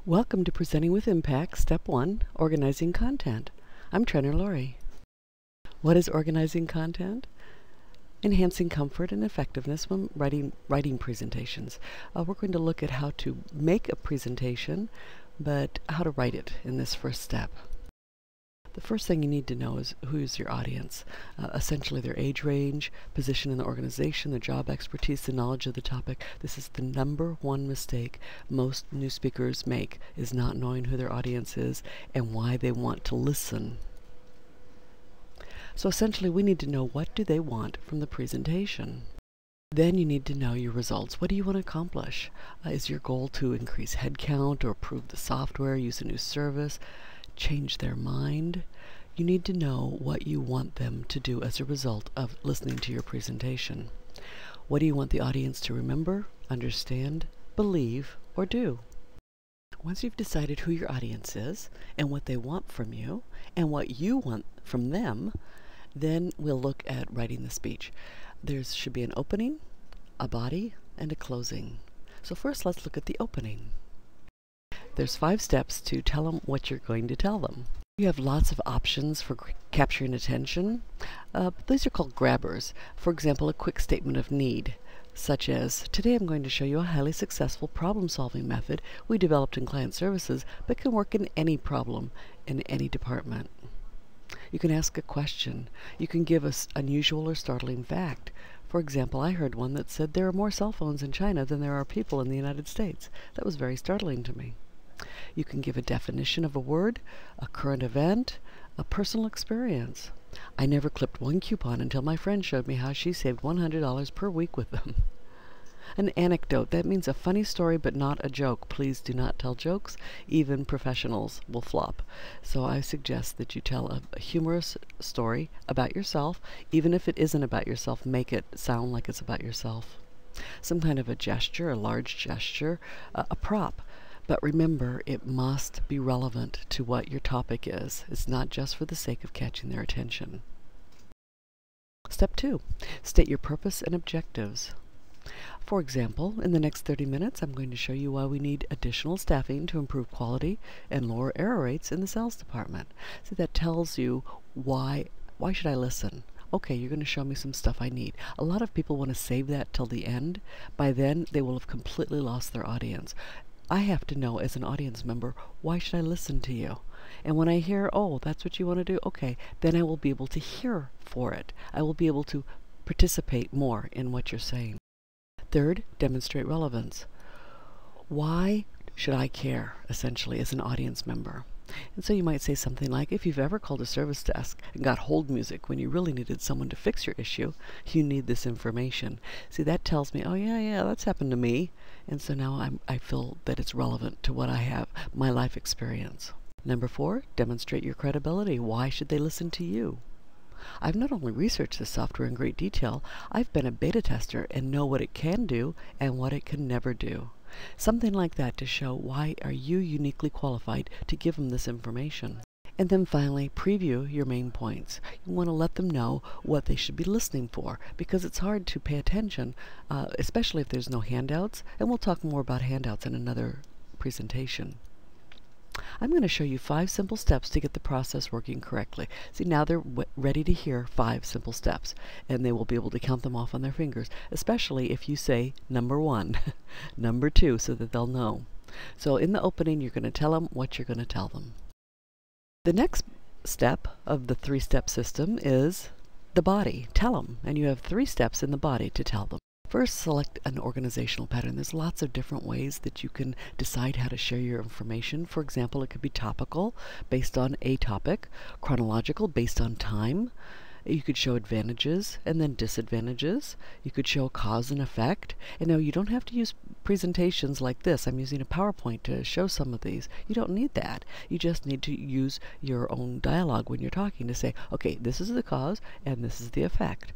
Welcome to Presenting with Impact, Step 1, Organizing Content. I'm Trenner Laurie. What is organizing content? Enhancing comfort and effectiveness when writing presentations. We're going to look at how to make a presentation, but how to write it in this first step. The first thing you need to know is who is your audience. Essentially their age range, position in the organization, their job expertise, the knowledge of the topic. This is the number one mistake most new speakers make, is not knowing who their audience is and why they want to listen. So essentially we need to know, what do they want from the presentation? Then you need to know your results. What do you want to accomplish? Is your goal to increase headcount or improve the software, use a new service, change their mind? You need to know what you want them to do as a result of listening to your presentation. What do you want the audience to remember, understand, believe, or do? Once you've decided who your audience is and what they want from you and what you want from them, then we'll look at writing the speech. There should be an opening, a body, and a closing. So first let's look at the opening. There's 5 steps to tell them what you're going to tell them. You have lots of options for capturing attention. These are called grabbers. For example, a quick statement of need, such as, today I'm going to show you a highly successful problem-solving method we developed in client services, but can work in any problem in any department. You can ask a question. You can give us unusual or startling fact. For example, I heard one that said there are more cell phones in China than there are people in the United States. That was very startling to me. You can give a definition of a word, a current event, a personal experience. I never clipped one coupon until my friend showed me how she saved $100 per week with them. An anecdote, that means a funny story but not a joke. Please do not tell jokes. Even professionals will flop. So I suggest that you tell a humorous story about yourself. Even if it isn't about yourself, make it sound like it's about yourself. Some kind of a gesture, a large gesture, a prop. But remember, it must be relevant to what your topic is. It's not just for the sake of catching their attention. Step 2, state your purpose and objectives. For example, in the next 30 minutes, I'm going to show you why we need additional staffing to improve quality and lower error rates in the sales department. So that tells you why should I listen? Okay, you're going to show me some stuff I need. A lot of people want to save that till the end. By then, they will have completely lost their audience. I have to know, as an audience member, why should I listen to you? And when I hear, oh, that's what you want to do, okay, then I will be able to hear for it. I will be able to participate more in what you're saying. Third, demonstrate relevance. Why should I care, essentially, as an audience member? And so you might say something like, if you've ever called a service desk and got hold music when you really needed someone to fix your issue, you need this information. See, that tells me, oh yeah, that's happened to me. And so now I feel that it's relevant to what I have, my life experience. Number 4, demonstrate your credibility. Why should they listen to you? I've not only researched this software in great detail, I've been a beta tester and know what it can do and what it can never do. Something like that to show why are you uniquely qualified to give them this information. And then finally, preview your main points. You want to let them know what they should be listening for, because it's hard to pay attention, especially if there's no handouts, and we'll talk more about handouts in another presentation. I'm going to show you 5 simple steps to get the process working correctly. See, now they're ready to hear 5 simple steps, and they will be able to count them off on their fingers, especially if you say number 1, number 2, so that they'll know. So in the opening, you're going to tell them what you're going to tell them. The next step of the 3-step system is the body. Tell them, and you have 3 steps in the body to tell them. First, select an organizational pattern. There's lots of different ways that you can decide how to share your information. For example, it could be topical, based on a topic, chronological, based on time. You could show advantages and then disadvantages. You could show cause and effect. And now you don't have to use presentations like this. I'm using a PowerPoint to show some of these. You don't need that. You just need to use your own dialogue when you're talking to say, okay, this is the cause and this is the effect.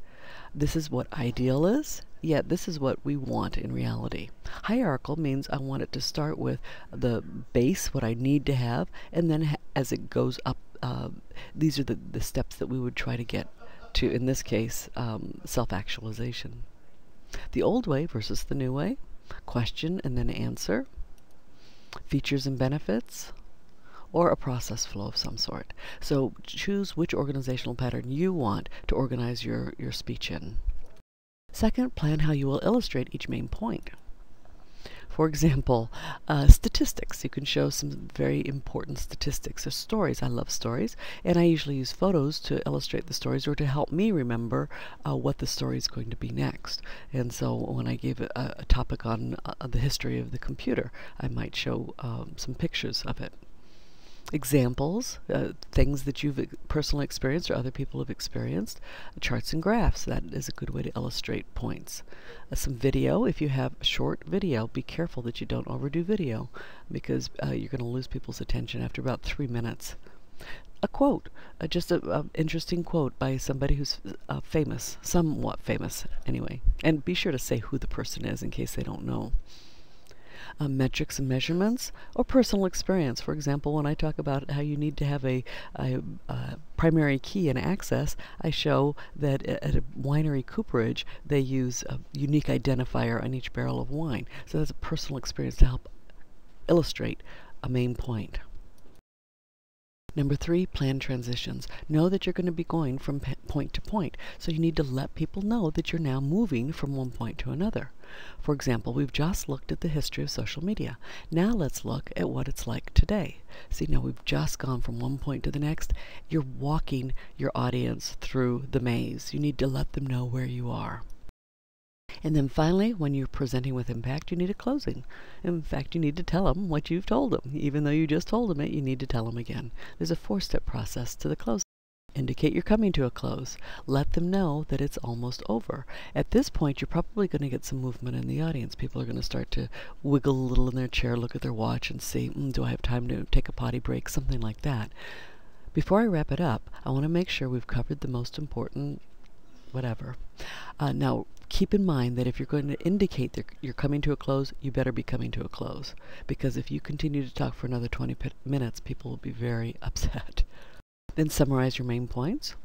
This is what ideal is, yet this is what we want in reality. Hierarchical means I want it to start with the base, what I need to have, and then as it goes up, these are the steps that we would try to get to, in this case, self-actualization. The old way versus the new way, question and then answer. features and benefits, or a process flow of some sort. So choose which organizational pattern you want to organize your speech in. Second, plan how you will illustrate each main point. For example, statistics. You can show some very important statistics or stories. I love stories, and I usually use photos to illustrate the stories or to help me remember what the story is going to be next. And so when I gave a topic on the history of the computer, I might show some pictures of it. Examples, things that you've personally experienced or other people have experienced, charts and graphs. That is a good way to illustrate points. Some video, if you have short video, be careful that you don't overdo video because you're going to lose people's attention after about 3 minutes. A quote, just an interesting quote by somebody who's famous, somewhat famous anyway. And be sure to say who the person is in case they don't know. Metrics and measurements, or personal experience. For example, when I talk about how you need to have a primary key and access, I show that at a winery cooperage, they use a unique identifier on each barrel of wine. So that's a personal experience to help illustrate a main point. Number 3, plan transitions. Know that you're going to be going from point to point, so you need to let people know that you're now moving from one point to another. For example, we've just looked at the history of social media. Now let's look at what it's like today. See, now we've just gone from one point to the next. You're walking your audience through the maze. You need to let them know where you are. And then finally, when you're presenting with impact, you need a closing. In fact, you need to tell them what you've told them. Even though you just told them it, you need to tell them again. There's a 4-step process to the closing. Indicate you're coming to a close. Let them know that it's almost over. At this point, you're probably going to get some movement in the audience. People are going to start to wiggle a little in their chair, look at their watch, and see, do I have time to take a potty break? Something like that. Before I wrap it up, I want to make sure we've covered the most important whatever. Now, keep in mind that if you're going to indicate that you're coming to a close, you better be coming to a close. Because if you continue to talk for another 20 minutes, people will be very upset. Then summarize your main points.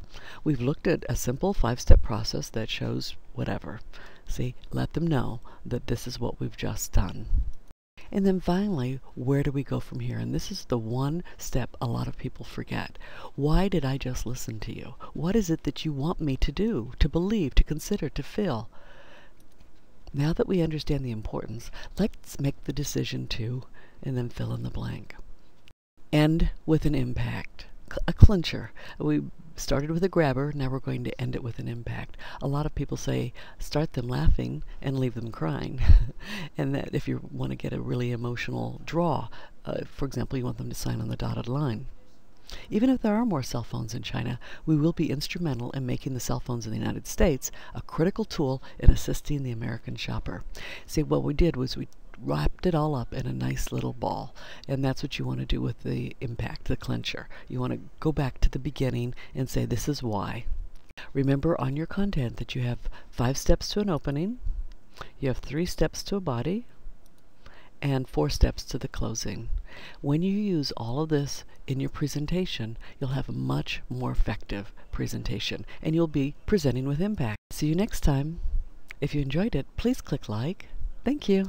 We've looked at a simple 5-step process that shows whatever. See, let them know that this is what we've just done. And then finally, where do we go from here? And this is the one step a lot of people forget. Why did I just listen to you? What is it that you want me to do, to believe, to consider, to feel? Now that we understand the importance, let's make the decision to, and then fill in the blank. End with an impact. A clincher. We started with a grabber, now we're going to end it with an impact. A lot of people say start them laughing and leave them crying. And that if you want to get a really emotional draw, for example, you want them to sign on the dotted line. Even if there are more cell phones in China, we will be instrumental in making the cell phones in the United States a critical tool in assisting the American shopper. See, what we did was we wrapped it all up in a nice little ball, and that's what you want to do with the impact, the clincher. You want to go back to the beginning and say this is why. Remember on your content that you have 5 steps to an opening, you have 3 steps to a body, and 4 steps to the closing. When you use all of this in your presentation, you'll have a much more effective presentation, and you'll be presenting with impact. See you next time. If you enjoyed it, please click like. Thank you.